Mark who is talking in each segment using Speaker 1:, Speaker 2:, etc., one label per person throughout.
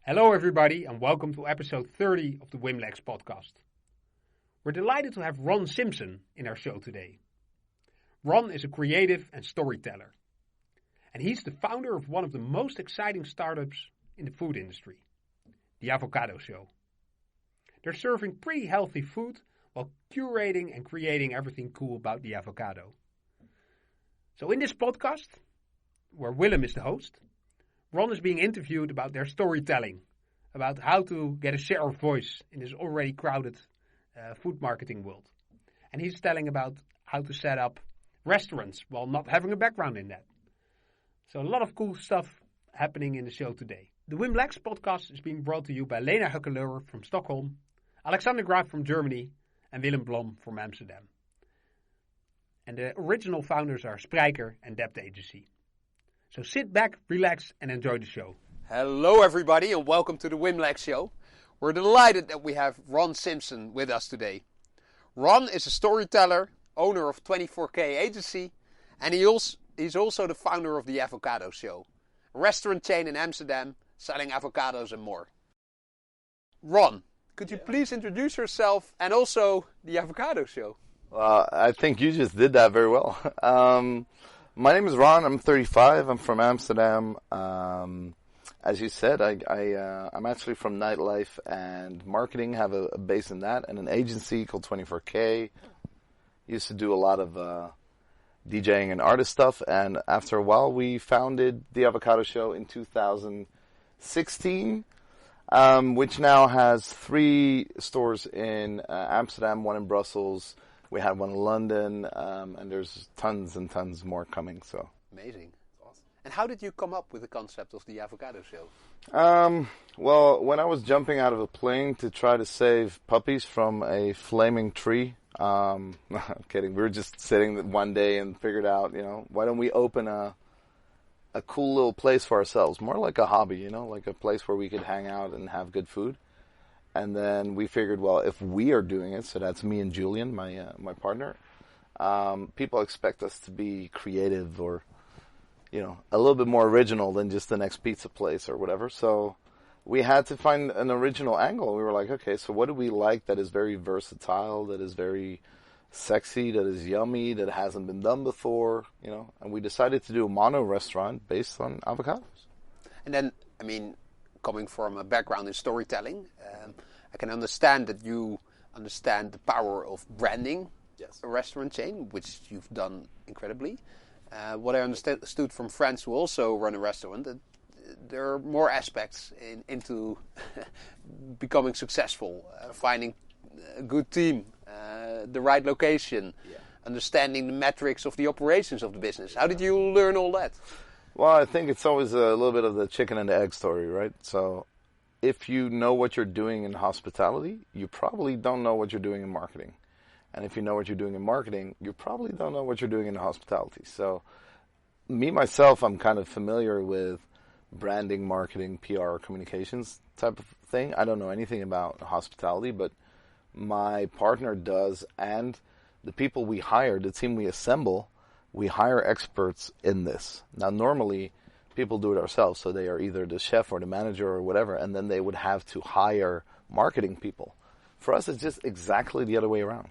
Speaker 1: Hello everybody and welcome to episode 30 of the Wimlex podcast. We're delighted to have Ron Simpson in our show today. Ron is a creative and storyteller. And he's the founder of one of the most exciting startups in the food industry, the Avocado Show. They're serving pretty healthy food while curating and creating everything cool about the avocado. So in this podcast, where Willem is the host, Ron is being interviewed about their storytelling, about how to get a share of voice in this already crowded food marketing world. And he's telling about how to set up restaurants while not having a background in that. So a lot of cool stuff happening in the show today. The Wimlex podcast is being brought to you by Lena Huckeleur from Stockholm, Alexander Graf from Germany, and Willem Blom from Amsterdam. And the original founders are Spryker and Debt Agency. So sit back, relax, and enjoy the show.
Speaker 2: Hello everybody and welcome to the Wimlex Show. We're delighted that we have Ron Simpson with us today. Ron is a storyteller, owner of 24K Agency, and he's also the founder of the Avocado Show, a restaurant chain in Amsterdam selling avocados and more. Ron, could you please introduce yourself and also the Avocado Show?
Speaker 3: I think you just did that very well. My name is Ron. I'm 35. I'm from Amsterdam. As you said, I'm actually from nightlife and marketing. Have a base in that and an agency called 24K. Used to do a lot of DJing and artist stuff. And after a while, we founded the Avocado Show in 2016, which now has 3 stores in Amsterdam, 1 in Brussels. We had 1 in London, and there's tons and tons more coming. So
Speaker 2: amazing. Awesome. And how did you come up with the concept of the Avocado Show?
Speaker 3: Well, when I was jumping out of a plane to try to save puppies from a flaming tree, I'm kidding. We were just sitting one day and figured out, why don't we open a cool little place for ourselves, more like a hobby, like a place where we could hang out and have good food. And then we figured, well, if we are doing it, so that's me and Julian, my partner, people expect us to be creative or, a little bit more original than just the next pizza place or whatever. So we had to find an original angle. We were like, okay, so what do we like that is very versatile, that is very sexy, that is yummy, that hasn't been done before, And we decided to do a mono restaurant based on avocados.
Speaker 2: And then, coming from a background in storytelling, I can understand that you understand the power of branding a restaurant chain, which you've done incredibly. What I understood from friends who also run a restaurant, that there are more aspects into becoming successful, finding a good team, the right location, understanding the metrics of the operations of the business. How did you learn all that?
Speaker 3: Well, I think it's always a little bit of the chicken and the egg story, right? So if you know what you're doing in hospitality, you probably don't know what you're doing in marketing. And if you know what you're doing in marketing, you probably don't know what you're doing in hospitality. So me, myself, I'm kind of familiar with branding, marketing, PR, communications type of thing. I don't know anything about hospitality, but my partner does. And the people we hire, the team we assemble, we hire experts in this. Now, normally, people do it ourselves, so they are either the chef or the manager or whatever, and then they would have to hire marketing people. For us, it's just exactly the other way around.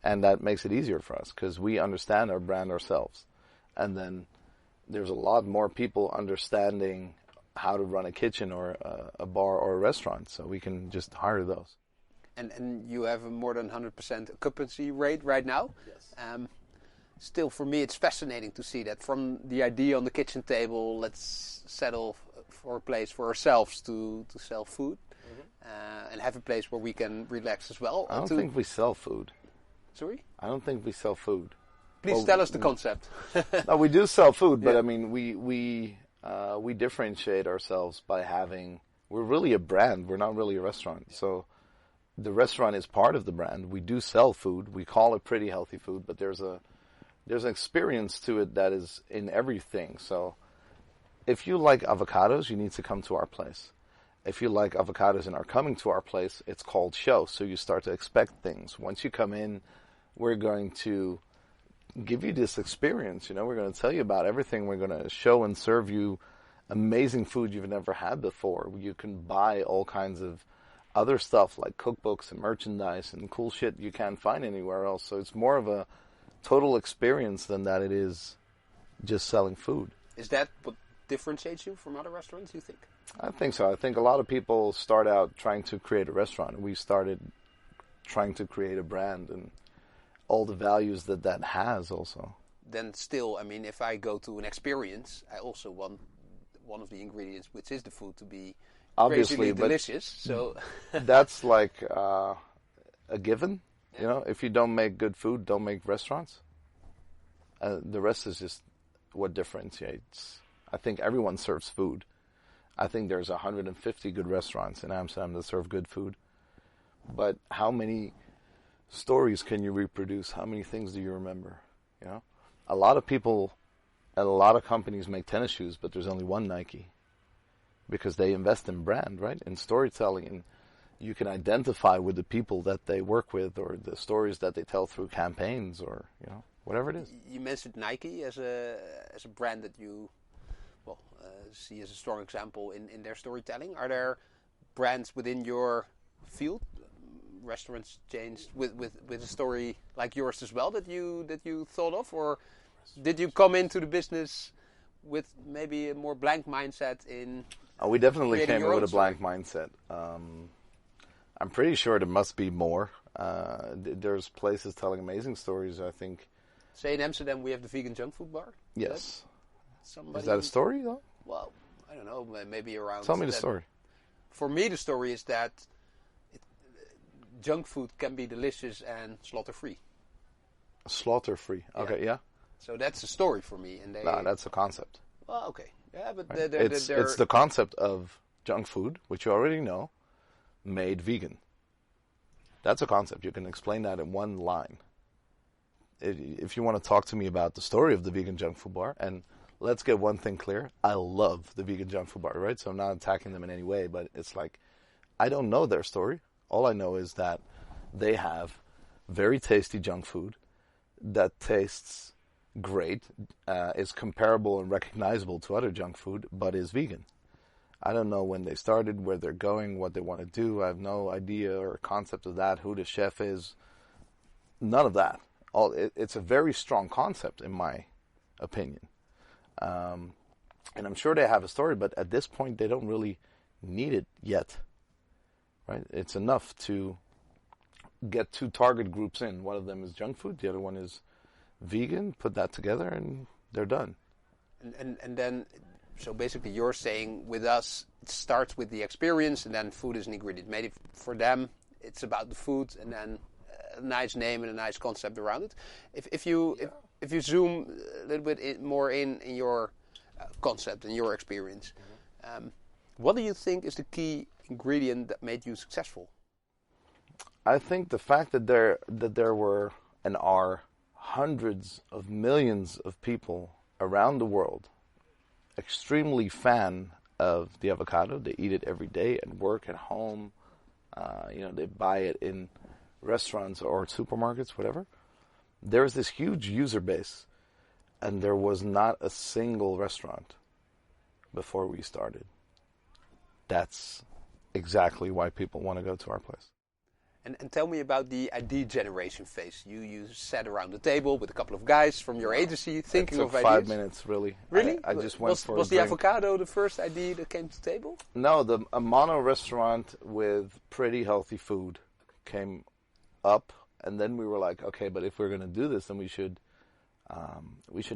Speaker 3: And that makes it easier for us, because we understand our brand ourselves. And then there's a lot more people understanding how to run a kitchen or a bar or a restaurant, so we can just hire those.
Speaker 2: And you have a more than 100% occupancy rate right now.
Speaker 3: Yes.
Speaker 2: Still, for me, it's fascinating to see that from the idea on the kitchen table, let's settle for a place for ourselves to sell food, and have a place where we can relax as well.
Speaker 3: I don't think we sell food.
Speaker 2: Sorry?
Speaker 3: I don't think we sell food.
Speaker 2: Please tell us the concept.
Speaker 3: No, we do sell food, but we differentiate ourselves by having. We're really a brand. We're not really a restaurant. So the restaurant is part of the brand. We do sell food. We call it pretty healthy food, but there's an experience to it that is in everything. So if you like avocados, you need to come to our place. If you like avocados and are coming to our place, it's called show. So you start to expect things. Once you come in, we're going to give you this experience. We're going to tell you about everything. We're going to show and serve you amazing food you've never had before. You can buy all kinds of other stuff like cookbooks and merchandise and cool shit you can't find anywhere else. So it's more of a total experience than that it is just selling food.
Speaker 2: Is that what differentiates you from other restaurants, you think?
Speaker 3: I think so. I think a lot of people start out trying to create a restaurant. We started trying to create a brand and all the values that has also.
Speaker 2: Then still, I mean, if I go to an experience, I also want one of the ingredients, which is the food, to be
Speaker 3: obviously
Speaker 2: delicious. So
Speaker 3: that's like a given. You know, if you don't make good food, don't make restaurants. The rest is just what differentiates. I think everyone serves food. I think there's 150 good restaurants in Amsterdam that serve good food. But how many stories can you reproduce? How many things do you remember? You know, a lot of people at a lot of companies make tennis shoes, but there's only one Nike because they invest in brand, right? In storytelling, and you can identify with the people that they work with or the stories that they tell through campaigns or, you know, whatever it is.
Speaker 2: You mentioned Nike as a brand that you see as a strong example in their storytelling. Are there brands within your field, restaurants chains with a story like yours as well that you thought of, or did you come into the business with maybe a more blank mindset in?
Speaker 3: We definitely came in with a blank mindset. I'm pretty sure there must be more. There's places telling amazing stories, I think.
Speaker 2: Say in Amsterdam we have the vegan junk food bar.
Speaker 3: Yes. Is that a story though?
Speaker 2: Well, I don't know, maybe around...
Speaker 3: Tell me the story.
Speaker 2: For me, the story is that junk food can be delicious and slaughter-free.
Speaker 3: Slaughter-free. Okay, yeah.
Speaker 2: So that's a story for me. And
Speaker 3: no, that's a concept.
Speaker 2: Well, okay. Yeah, but
Speaker 3: right. It's the concept of junk food, which you already know, made vegan. That's a concept. You can explain that in one line. If you want to talk to me about the story of the vegan junk food bar, and let's get one thing clear. I love the vegan junk food bar, right? So I'm not attacking them in any way, but it's like, I don't know their story. All I know is that they have very tasty junk food that tastes great, is comparable and recognizable to other junk food, but is vegan. I don't know when they started, where they're going, what they want to do. I have no idea or concept of that, who the chef is. None of that. It's a very strong concept, in my opinion. And I'm sure they have a story, but at this point they don't really need it yet, right? It's enough to get two target groups in. One of them is junk food, the other one is vegan. Put that together and they're done.
Speaker 2: And then, so basically you're saying with us, it starts with the experience and then food is an ingredient. Maybe for them, it's about the food and then a nice name and a nice concept around it. If you zoom a little bit more in your concept and your experience, what do you think is the key ingredient that made you successful?
Speaker 3: I think the fact that there were and are hundreds of millions of people around the world extremely fan of the avocado. They eat it every day at work, at home. They buy it in restaurants or supermarkets, whatever. There's this huge user base, and there was not a single restaurant before we started. That's exactly why people want to go to our place.
Speaker 2: And tell me about the idea generation phase. You sat around the table with a couple of guys from your agency thinking of ideas.
Speaker 3: 5 minutes, really.
Speaker 2: Really?
Speaker 3: I just went for a
Speaker 2: Was the
Speaker 3: drink.
Speaker 2: avocado the first idea that came to the table?
Speaker 3: No, a mono restaurant with pretty healthy food came up, and then we were like, okay, but if we're going to do this, then we should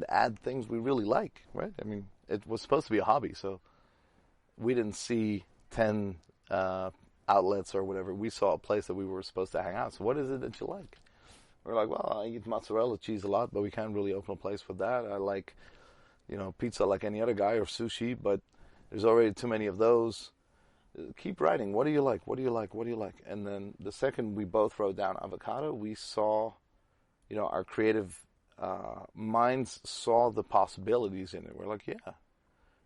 Speaker 3: add things we really like, right? I mean, it was supposed to be a hobby, so we didn't see 10 outlets or whatever. We saw a place that we were supposed to hang out. So what is it that you like? We're like, well, I eat mozzarella cheese a lot, but we can't really open a place for that. I like, pizza like any other guy, or sushi, but there's already too many of those. Keep writing. What do you like? What do you like? What do you like? And then the second we both wrote down avocado, we saw, our creative minds saw the possibilities in it. We're like, yeah,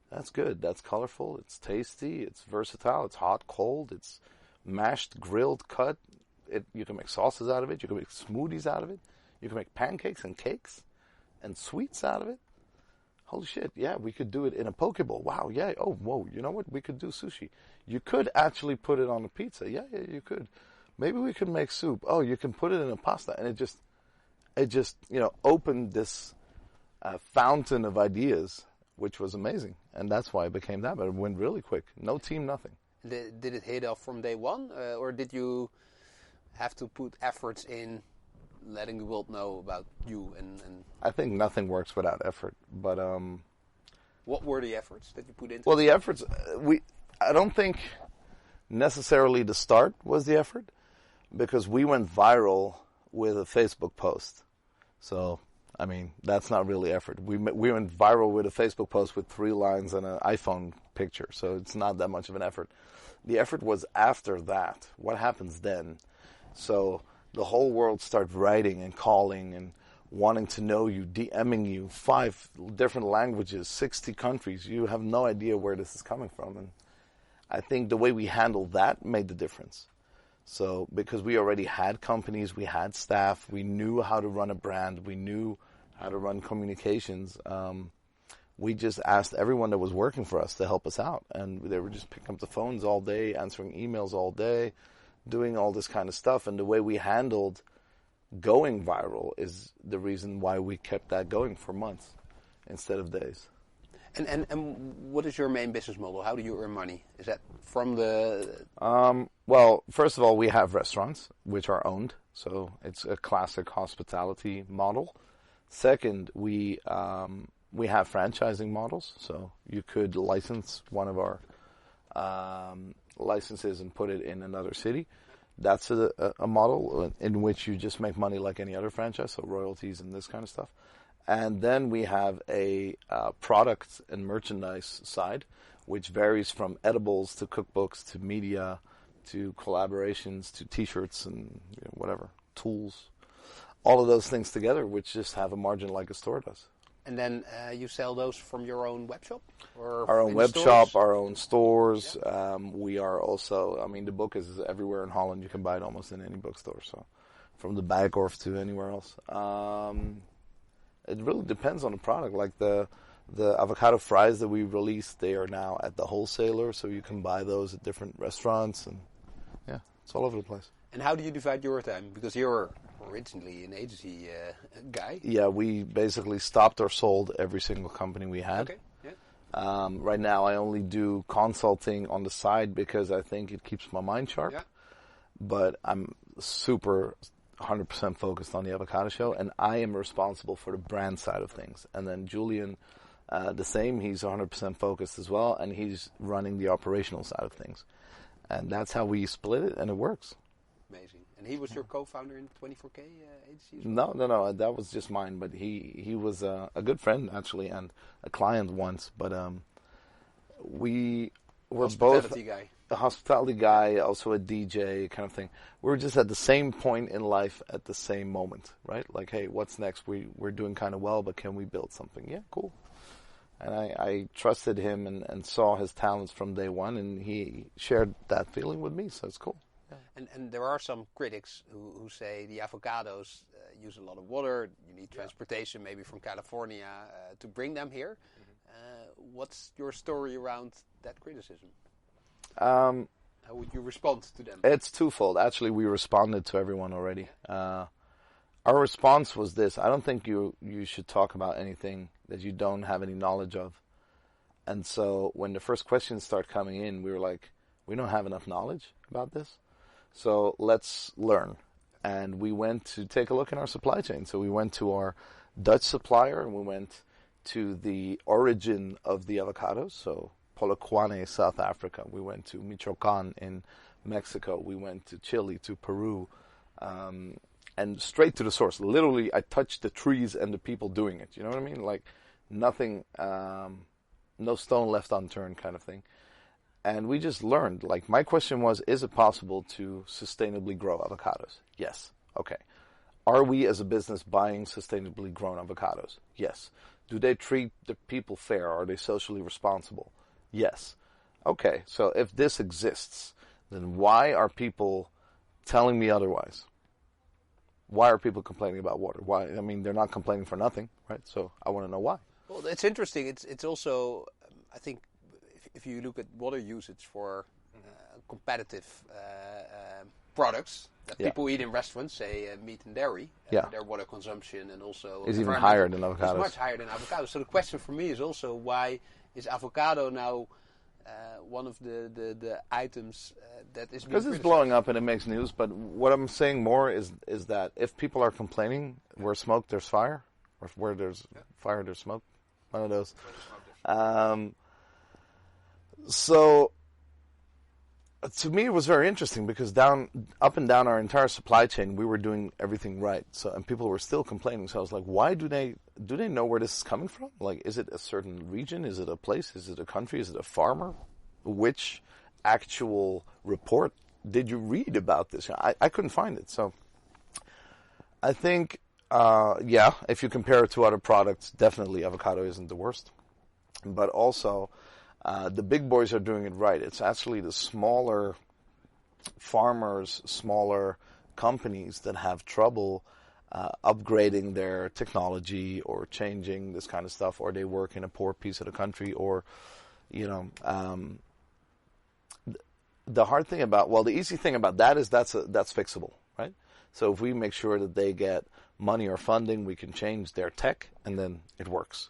Speaker 3: that's good. That's colorful. It's tasty. It's versatile. It's hot, cold. It's mashed, grilled, cut. You can make sauces out of it. You can make smoothies out of it. You can make pancakes and cakes and sweets out of it. holy shit, yeah, we could do it in a poke bowl. Wow, yeah, oh, whoa, you know what? We could do sushi. You could actually put it on a pizza. Yeah, you could. Maybe we could make soup. Oh, you can put it in a pasta. And it just opened this fountain of ideas, which was amazing. And that's why it became that. But it went really quick. No team, nothing.
Speaker 2: Did it hit off from day one? Or did you have to put efforts in letting the world know about you? And
Speaker 3: I think nothing works without effort. But
Speaker 2: what were the efforts that you put into?
Speaker 3: Well, the efforts, I don't think necessarily the start was the effort, because we went viral with a Facebook post. So, I mean, that's not really effort. We went viral with a Facebook post with 3 lines and an iPhone picture. So it's not that much of an effort. The effort was after that. What happens then? So the whole world started writing and calling and wanting to know you, DMing you, 5 different languages, 60 countries. You have no idea where this is coming from. And I think the way we handled that made the difference. So because we already had companies, we had staff, we knew how to run a brand, we knew how to run communications, we just asked everyone that was working for us to help us out. And they were just picking up the phones all day, answering emails all day, doing all this kind of stuff. And the way we handled going viral is the reason why we kept that going for months instead of days.
Speaker 2: And what is your main business model? How do you earn money? Is that from the...
Speaker 3: Well, first of all, we have restaurants, which are owned. So it's a classic hospitality model. Second, we have franchising models. So you could license one of our licenses and put it in another city. That's a model in which you just make money like any other franchise, so royalties and this kind of stuff. And then we have a product and merchandise side, which varies from edibles to cookbooks to media to collaborations to T-shirts and whatever, tools. All of those things together, which just have a margin like a store does.
Speaker 2: And then you sell those from your own web shop? Or
Speaker 3: our own web shop, our own stores. Yeah. We are also, I mean, the book is everywhere in Holland. You can buy it almost in any bookstore. So from the Berghof to anywhere else. It really depends on the product. Like the avocado fries that we released, they are now at the wholesaler, so you can buy those at different restaurants, and yeah, it's all over the place.
Speaker 2: And how do you divide your time? Because you're originally an agency guy.
Speaker 3: Yeah, we basically stopped or sold every single company we had.
Speaker 2: Okay. Yeah.
Speaker 3: Right now, I only do consulting on the side because I think it keeps my mind sharp.
Speaker 2: Yeah.
Speaker 3: But I'm super 100% focused on the Avocado Show, and I am responsible for the brand side of things. And then Julian, the same, he's 100% focused as well, and he's running the operational side of things. And that's how we split it, and it works.
Speaker 2: Amazing. And he was your co-founder in 24K agency as well?
Speaker 3: No, that was just mine, but he was a good friend, actually, and a client once. But we were both...
Speaker 2: guy.
Speaker 3: A hospitality guy, also a DJ kind of thing. We were just at the same point in life at the same moment, right? Like, hey, what's next? We're doing kind of well, but can we build something? Yeah, cool. And I trusted him and saw his talents from day one, and he shared that feeling with me, so it's cool. Yeah.
Speaker 2: And there are some critics who say the avocados use a lot of water. You need transportation, maybe from California, to bring them here. Mm-hmm. What's your story around that criticism? How would you respond to them?
Speaker 3: It's twofold. Actually, we responded to everyone already. Our response was this: I don't think you should talk about anything that you don't have any knowledge of. And so when the first questions start coming in, we were like, we don't have enough knowledge about this, so let's learn. And we went to take a look in our supply chain. So we went to our Dutch supplier, and we went to the origin of the avocados, so Polokwane, South Africa. We went to Michoacan in Mexico. We went to Chile, to Peru, and straight to the source. Literally, I touched the trees and the people doing it. You know what I mean? Like nothing, no stone left unturned kind of thing. And we just learned. Like my question was, is it possible to sustainably grow avocados? Yes. Okay. Are we as a business buying sustainably grown avocados? Yes. Do they treat the people fair? Are they socially responsible? Yes. Okay, so if this exists, then why are people telling me otherwise? Why are people complaining about water? Why? I mean, they're not complaining for nothing, right? So I want to know why.
Speaker 2: Well, it's interesting. It's also, I think, if you look at water usage for competitive products that people eat in restaurants, say meat and dairy, their water consumption and also
Speaker 3: is even higher than avocados.
Speaker 2: It's much higher than avocados. So the question for me is also, why is avocado now one of the items that is
Speaker 3: because it's blowing up and it makes news. But what I'm saying more is that if people are complaining, where smoke there's fire, or where there's fire there's smoke, one of those. So to me it was very interesting because up and down our entire supply chain we were doing everything right. So and people were still complaining. So I was like, why do they know where this is coming from? Like, is it a certain region? Is it a place? Is it a country? Is it a farmer? Which actual report did you read about this? I couldn't find it. So I think, if you compare it to other products, definitely avocado isn't the worst. But also, the big boys are doing it right. It's actually the smaller farmers, smaller companies that have trouble upgrading their technology or changing this kind of stuff, or they work in a poor piece of the country, or, the hard thing the easy thing about that is that's fixable, right? So if we make sure that they get money or funding, we can change their tech, and then it works.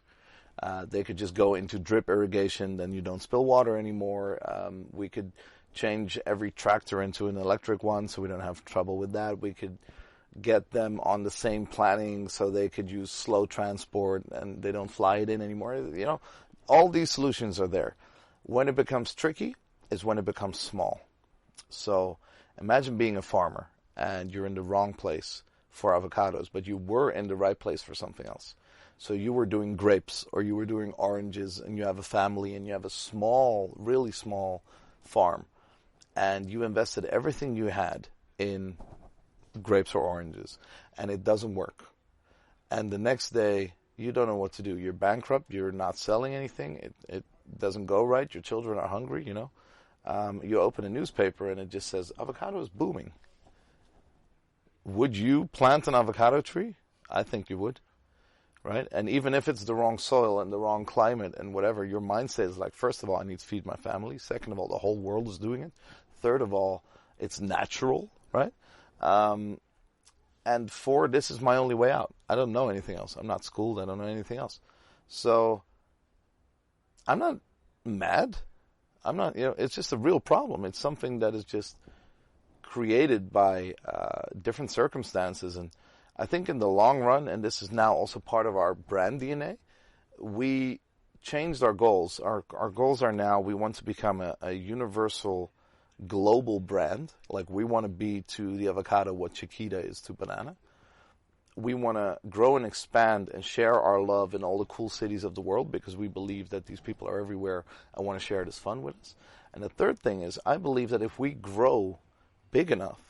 Speaker 3: They could just go into drip irrigation, then you don't spill water anymore. We could change every tractor into an electric one, so we don't have trouble with that. We could get them on the same planning so they could use slow transport and they don't fly it in anymore. All these solutions are there. When it becomes tricky is when it becomes small. So imagine being a farmer and you're in the wrong place for avocados, but you were in the right place for something else. So you were doing grapes or you were doing oranges, and you have a family and you have a small, really small farm, and you invested everything you had in grapes or oranges, and it doesn't work. And the next day, you don't know what to do. You're bankrupt. You're not selling anything. It doesn't go right. Your children are hungry, You open a newspaper and it just says, avocado is booming. Would you plant an avocado tree? I think you would. Right? And even if it's the wrong soil and the wrong climate and whatever, your mindset is like, first of all, I need to feed my family. Second of all, the whole world is doing it. Third of all, it's natural, right? And four, this is my only way out. I don't know anything else. I'm not schooled. I don't know anything else. So I'm not mad. I'm not, it's just a real problem. It's something that is just created by different circumstances. And I think in the long run, and this is now also part of our brand DNA, we changed our goals. Our goals are now, we want to become a universal global brand. Like, we want to be to the avocado what Chiquita is to banana. We want to grow and expand and share our love in all the cool cities of the world, because we believe that these people are everywhere and want to share this fun with us. And the third thing is, I believe that if we grow big enough,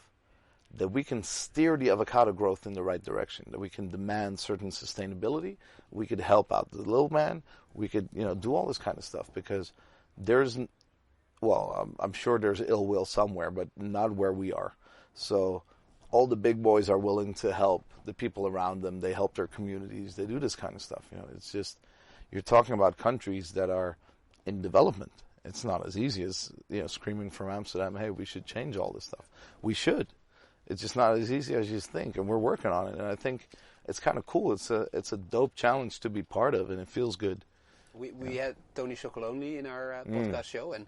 Speaker 3: that we can steer the avocado growth in the right direction, that we can demand certain sustainability, we could help out the little man, we could, do all this kind of stuff, because I'm sure there's ill will somewhere, but not where we are. So all the big boys are willing to help the people around them. They help their communities. They do this kind of stuff. It's just, you're talking about countries that are in development. It's not as easy as, screaming from Amsterdam, hey, we should change all this stuff. We should. It's just not as easy as you think, and we're working on it. And I think it's kind of cool. It's a dope challenge to be part of, and it feels good.
Speaker 2: We had Tony Chocolonely in our podcast show, and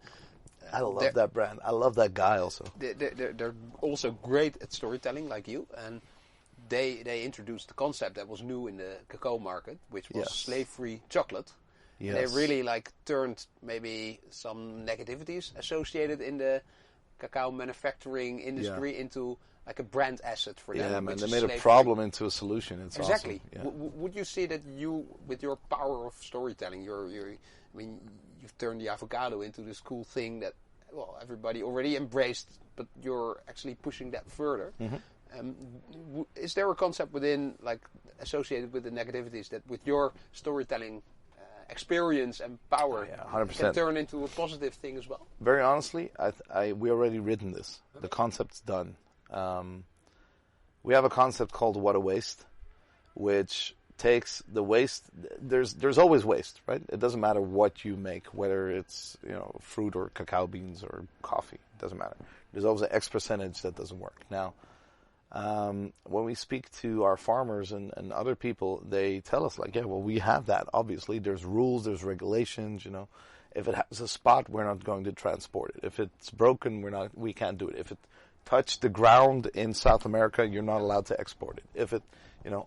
Speaker 3: I love that brand. I love that guy also.
Speaker 2: They're also great at storytelling, like you, and they introduced the concept that was new in the cacao market, which was slave-free chocolate. Yes. They really turned maybe some negativities associated in the cacao manufacturing industry into a brand asset for them.
Speaker 3: Yeah, man, they made a problem into a solution. It's
Speaker 2: exactly.
Speaker 3: Awesome. Yeah.
Speaker 2: Would you say that you, with your power of storytelling, you've turned the avocado into this cool thing that, everybody already embraced, but you're actually pushing that further. Mm-hmm. Is there a concept within, associated with the negativities, that with your storytelling experience and power,
Speaker 3: 100%.
Speaker 2: can turn into a positive thing as well?
Speaker 3: Very honestly, we already written this. Okay. The concept's done. We have a concept called What a Waste, which takes the waste. There's always waste, right? It doesn't matter what you make, whether it's fruit or cacao beans or coffee. It doesn't matter. There's always an X percentage that doesn't work. Now, when we speak to our farmers and other people, they tell us like, yeah, well, we have that. Obviously, there's rules, there's regulations. If it has a spot, we're not going to transport it. If it's broken, we can't do it. If it touched the ground in South America, you're not allowed to export it. If it,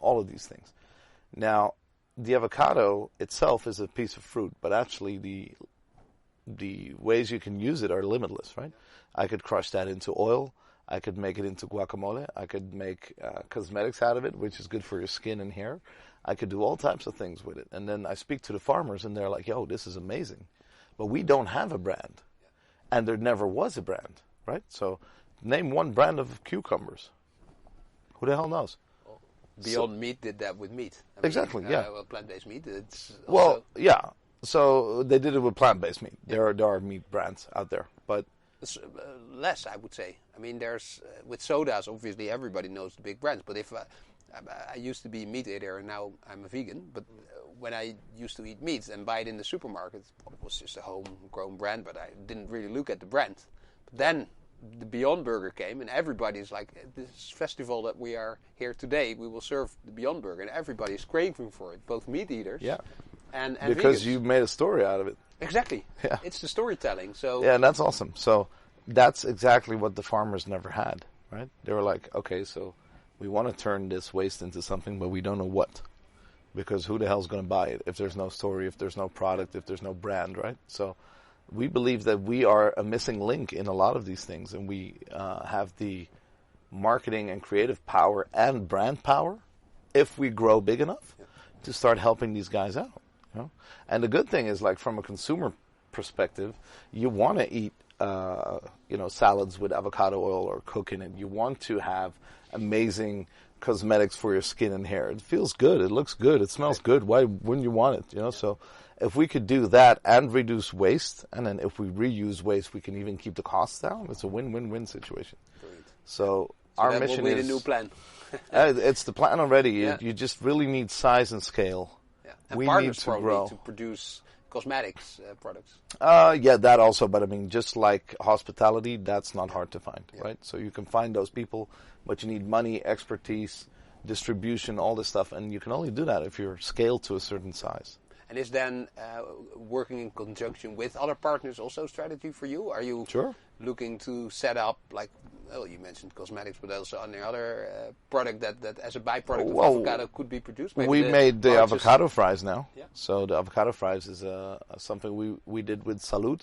Speaker 3: all of these things. Now, the avocado itself is a piece of fruit, but actually the ways you can use it are limitless, right? I could crush that into oil. I could make it into guacamole. I could make cosmetics out of it, which is good for your skin and hair. I could do all types of things with it. And then I speak to the farmers, and they're like, yo, this is amazing. But we don't have a brand. And there never was a brand, right? So name one brand of cucumbers. Who the hell knows?
Speaker 2: Beyond Meat did that with meat.
Speaker 3: Exactly, yeah.
Speaker 2: Well, plant-based meat. It's
Speaker 3: well, yeah. So they did it with plant-based meat. There are meat brands out there, but
Speaker 2: it's, less, I would say. I mean, there's with sodas. Obviously, everybody knows the big brands. But if I used to be a meat eater, and now I'm a vegan. But when I used to eat meat and buy it in the supermarket, it was just a homegrown brand. But I didn't really look at the brand. But then the Beyond Burger came, and everybody's like, this festival that we are here today, we will serve the Beyond Burger, and everybody's craving for it, both meat eaters and
Speaker 3: because
Speaker 2: vegans.
Speaker 3: You made a story out of it.
Speaker 2: Exactly.
Speaker 3: Yeah.
Speaker 2: It's the storytelling. So
Speaker 3: yeah, and that's awesome. So that's exactly what the farmers never had, right? They were like, okay, so we want to turn this waste into something, but we don't know what. Because who the hell's going to buy it if there's no story, if there's no product, if there's no brand, right? So we believe that we are a missing link in a lot of these things, and we have the marketing and creative power and brand power if we grow big enough to start helping these guys out. And the good thing is, like, from a consumer perspective, you want to eat salads with avocado oil or cook in it. You want to have amazing cosmetics for your skin and hair. It feels good. It looks good. It smells good. Why wouldn't you want it? So if we could do that and reduce waste, and then if we reuse waste, we can even keep the costs down. It's a win-win-win situation.
Speaker 2: Brilliant.
Speaker 3: So our
Speaker 2: that
Speaker 3: mission
Speaker 2: will be
Speaker 3: is
Speaker 2: the new plan.
Speaker 3: it's the plan already.
Speaker 2: Yeah.
Speaker 3: You just really need size and scale.
Speaker 2: Yeah. And
Speaker 3: we
Speaker 2: partners
Speaker 3: need to
Speaker 2: probably
Speaker 3: grow
Speaker 2: to produce cosmetics products.
Speaker 3: Yeah, that also. But I mean, just like hospitality, that's not hard to find, right? So you can find those people, but you need money, expertise, distribution, all this stuff, and you can only do that if you're scaled to a certain size.
Speaker 2: And is then working in conjunction with other partners also a strategy for you? Are you looking to set up, like, well, you mentioned cosmetics, but also any other product that as a byproduct of avocado could be produced? Maybe
Speaker 3: we made the avocado fries now.
Speaker 2: Yeah.
Speaker 3: So the avocado fries is something we did with Salud,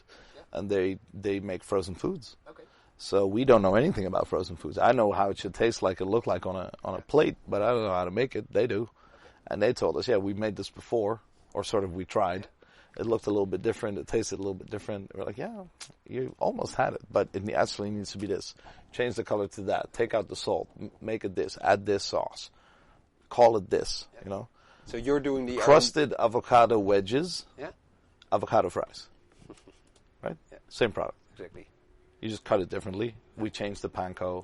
Speaker 3: and they make frozen foods.
Speaker 2: Okay.
Speaker 3: So we don't know anything about frozen foods. I know how it should taste like, it look like on a plate, but I don't know how to make it. They do. Okay. And they told us, we made this before, or sort of we tried. It looked a little bit different. It tasted a little bit different. We're like, you almost had it, but it actually needs to be this. Change the color to that. Take out the salt. Make it this. Add this sauce. Call it this,
Speaker 2: So you're doing the
Speaker 3: crusted avocado wedges.
Speaker 2: Yeah.
Speaker 3: Avocado fries. Right?
Speaker 2: Yeah.
Speaker 3: Same product.
Speaker 2: Exactly.
Speaker 3: You just cut it differently. We changed the panko.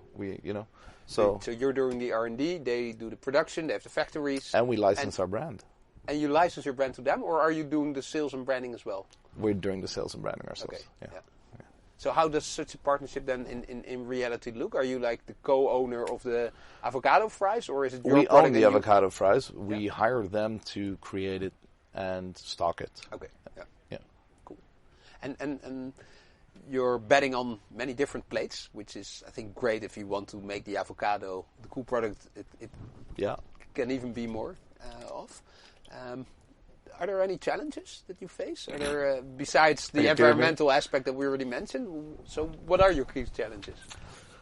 Speaker 3: So
Speaker 2: you're doing the R&D. They do the production. They have the factories.
Speaker 3: And we license our brand.
Speaker 2: And you license your brand to them, or are you doing the sales and branding as well?
Speaker 3: We're doing the sales and branding ourselves.
Speaker 2: Okay. Yeah. So how does such a partnership then in reality look? Are you like the co-owner of the avocado fries, or is it your
Speaker 3: We
Speaker 2: product?
Speaker 3: own the avocado fries. We hire them to create it and stock it.
Speaker 2: Okay.
Speaker 3: Yeah.
Speaker 2: Cool. And you're betting on many different plates, which is, I think, great if you want to make the avocado the cool product. It can even be more of. Are there any challenges that you face? Are there, besides the environmental aspect that we already mentioned? So what are your key challenges?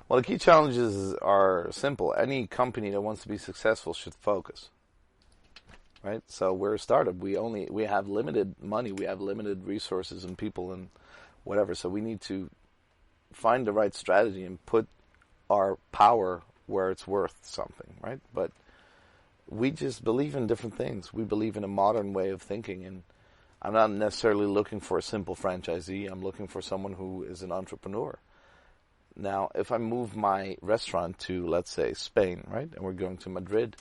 Speaker 3: Well, the key challenges are simple. Any company that wants to be successful should focus. Right? So we're a startup. We have limited money. We have limited resources and people and whatever. So we need to find the right strategy and put our power where it's worth something, right? But we just believe in different things. We believe in a modern way of thinking, and I'm not necessarily looking for a simple franchisee. I'm looking for someone who is an entrepreneur. Now, if I move my restaurant to, let's say, Spain, right, and we're going to Madrid,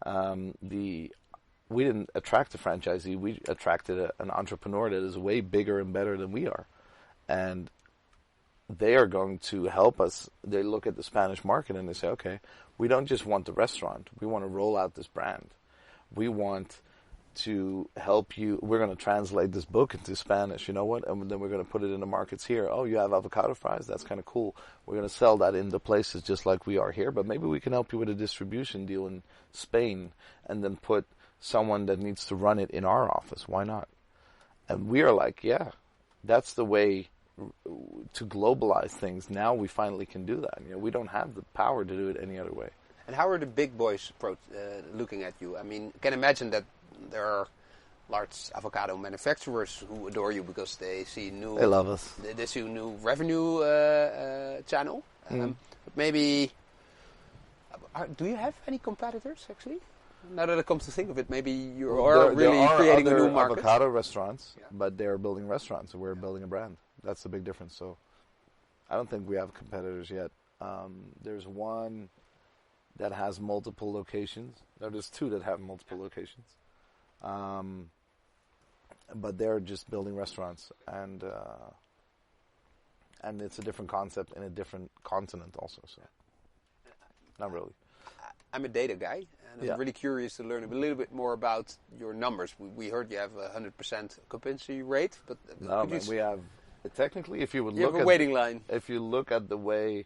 Speaker 3: the we didn't attract a franchisee. We attracted an entrepreneur that is way bigger and better than we are. And they are going to help us. They look at the Spanish market and they say, okay, we don't just want the restaurant. We want to roll out this brand. We want to help you. We're going to translate this book into Spanish, you know what? And then we're going to put it in the markets here. Oh, you have avocado fries? That's kind of cool. We're going to sell that in the places just like we are here, but maybe we can help you with a distribution deal in Spain and then put someone that needs to run it in our office. Why not? And we are like, yeah, that's the way to globalize things. Now we finally can do that. You know, we don't have the power to do it any other way.
Speaker 2: And how are the big boys looking at you? I mean, I can imagine that there are large avocado manufacturers who adore you because they see new.
Speaker 3: They love us.
Speaker 2: They see a new revenue channel. But maybe, do you have any competitors actually? Now that it comes to think of it, maybe you are really creating a new market.
Speaker 3: Avocado restaurants, but they are building restaurants, and we're building a brand. That's the big difference. So, I don't think we have competitors yet. There's one that has multiple locations. No, there's two that have multiple locations. But they're just building restaurants, and it's a different concept in a different continent also. So, not really.
Speaker 2: I'm a data guy, and I'm really curious to learn a little bit more about your numbers. We heard you have a 100% occupancy rate, but
Speaker 3: no, man, we have technically, if you would look
Speaker 2: at a waiting line.
Speaker 3: If you look at the way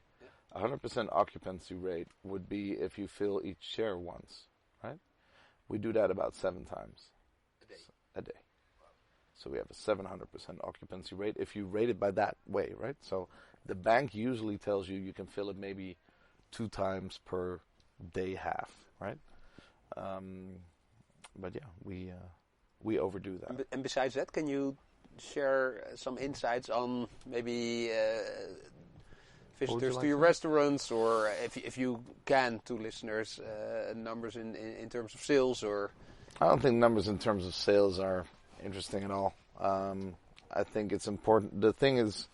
Speaker 3: 100% occupancy rate would be, if you fill each chair once, right? We do that about 7 times a day. So we have a 700% occupancy rate if you rate it by that way, right? So the bank usually tells you can fill it maybe 2 times per day half, right? But yeah, we overdo that.
Speaker 2: And besides that, can you share some insights on maybe visitors to your restaurants, or if you can, to listeners, numbers in terms of sales? Or
Speaker 3: I don't think numbers in terms of sales are interesting at all. I think it's important. The thing is,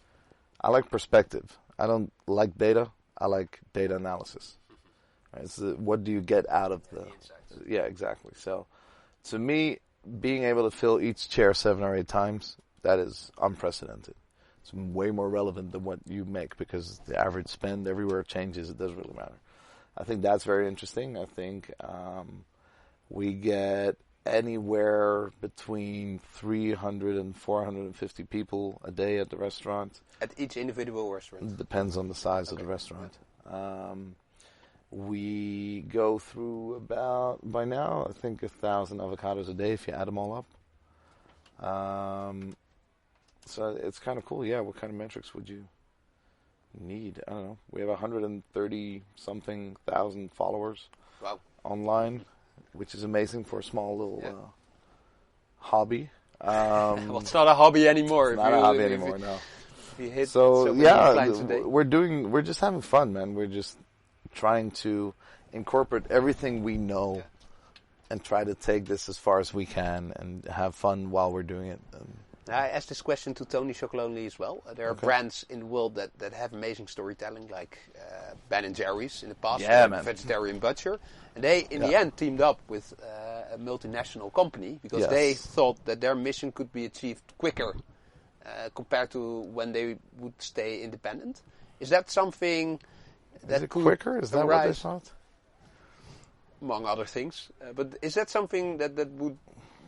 Speaker 3: I like perspective. I don't like data. I like data analysis. Right? So what do you get out of the insights? Yeah, exactly. So to me, being able to fill each chair 7 or 8 times, that is unprecedented. It's way more relevant than what you make, because the average spend everywhere changes. It doesn't really matter. I think that's very interesting. I think we get anywhere between 300 and 450 people a day at the restaurant.
Speaker 2: At each individual restaurant?
Speaker 3: It depends on the size of the restaurant. We go through about, by now, I think 1,000 avocados a day if you add them all up. So it's kind of cool. Yeah, what kind of metrics would you need? I don't know. We have 130-something thousand followers online, which is amazing for a small little hobby.
Speaker 2: Well, it's not a hobby anymore.
Speaker 3: It's not a hobby anymore, no.
Speaker 2: If you hit
Speaker 3: so
Speaker 2: many clients a day.
Speaker 3: We're just having fun, man. We're just trying to incorporate everything we know and try to take this as far as we can and have fun while we're doing it.
Speaker 2: I asked this question to Tony Chocolonely as well. There are brands in the world that have amazing storytelling, like Ben & Jerry's in the past, Vegetarian Butcher. And they, in the end, teamed up with a multinational company because they thought that their mission could be achieved quicker compared to when they would stay independent. Is that something that could
Speaker 3: quicker? Is that what they thought?
Speaker 2: Among other things. But is that something that would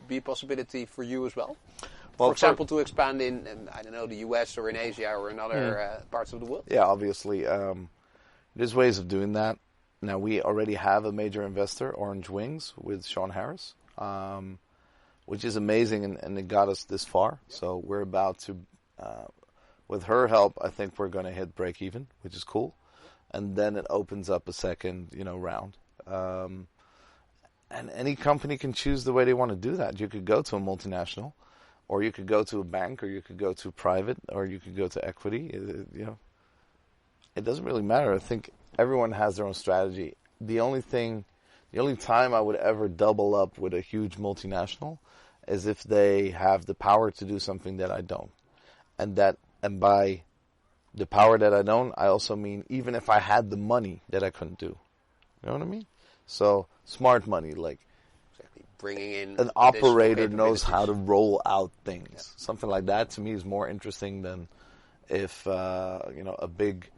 Speaker 2: be a possibility for you as well? Well, for example, to expand in, I don't know, the US or in Asia or in other parts of the world?
Speaker 3: Yeah, obviously. There's ways of doing that. Now, we already have a major investor, Orange Wings, with Sean Harris, which is amazing, and it got us this far. So we're about to, with her help, I think we're going to hit break even, which is cool. And then it opens up a second, round. And any company can choose the way they want to do that. You could go to a multinational, or you could go to a bank, or you could go to private, or you could go to equity. It doesn't really matter. I think everyone has their own strategy. The only time I would ever double up with a huge multinational is if they have the power to do something that I don't. And by the power that I don't, I also mean even if I had the money that I couldn't do. You know what I mean? So smart money, like
Speaker 2: bringing in
Speaker 3: an operator knows how to roll out things. Yeah. Something like that to me is more interesting than if a big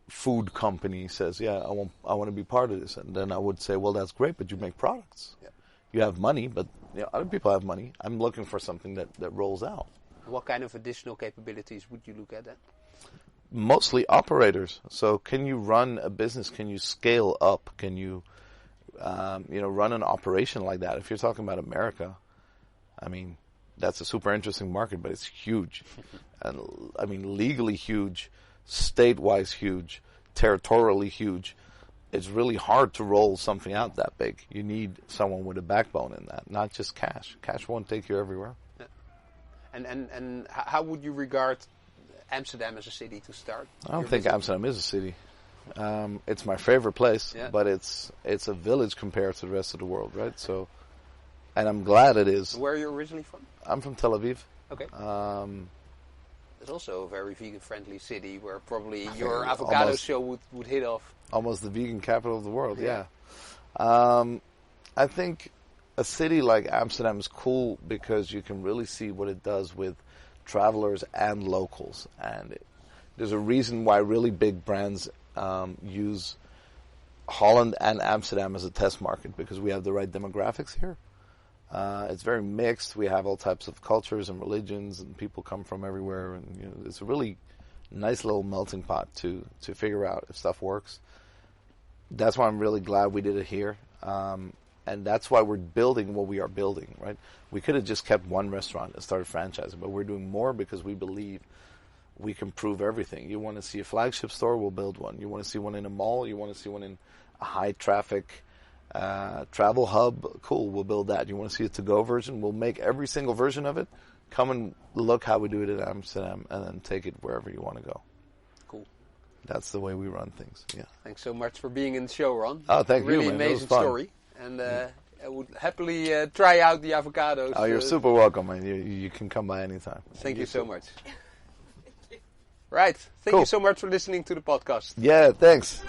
Speaker 3: food company says, "Yeah, I want to be part of this," and then I would say, "Well, that's great, but you make products. Yeah. You have money, but other people have money. I'm looking for something that rolls out."
Speaker 2: What kind of additional capabilities would you look at then?
Speaker 3: Mostly operators. So can you run a business? Can you scale up? Can you, run an operation like that? If you're talking about America, I mean, that's a super interesting market, but it's huge. And I mean, legally huge, state-wise huge, territorially huge. It's really hard to roll something out that big. You need someone with a backbone in that, not just cash. Cash won't take you everywhere.
Speaker 2: Yeah. And how would you regard Amsterdam as a city to start?
Speaker 3: I don't think Amsterdam is a city. It's my favorite place, but it's a village compared to the rest of the world, right? So, and I'm glad it is.
Speaker 2: Where are you originally from?
Speaker 3: I'm from Tel Aviv.
Speaker 2: Okay. It's also a very vegan-friendly city where probably your Avocado Show would hit off.
Speaker 3: Almost the vegan capital of the world, yeah. I think a city like Amsterdam is cool because you can really see what it does with travelers and locals. And there's a reason why really big brands use Holland and Amsterdam as a test market, because we have the right demographics here. It's very mixed. We have all types of cultures and religions, and people come from everywhere. And it's a really nice little melting pot to figure out if stuff works. That's why I'm really glad we did it here, and that's why we're building what we are building. Right? We could have just kept one restaurant and started franchising, but we're doing more because we believe we can prove everything. You want to see a flagship store, we'll build one. You want to see one in a mall, you want to see one in a high traffic travel hub, cool, we'll build that. You want to see a to-go version, we'll make every single version of it. Come and look how we do it in Amsterdam, and then take it wherever you want to go.
Speaker 2: Cool.
Speaker 3: That's the way we run things. Yeah.
Speaker 2: Thanks so much for being in the show, Ron.
Speaker 3: Oh, thank you, man.
Speaker 2: Really amazing story, and I would happily try out the avocados.
Speaker 3: Oh, you're super welcome, man. You can come by anytime.
Speaker 2: Thank you so much. Right. Thank you so much for listening to the podcast.
Speaker 3: Yeah, thanks.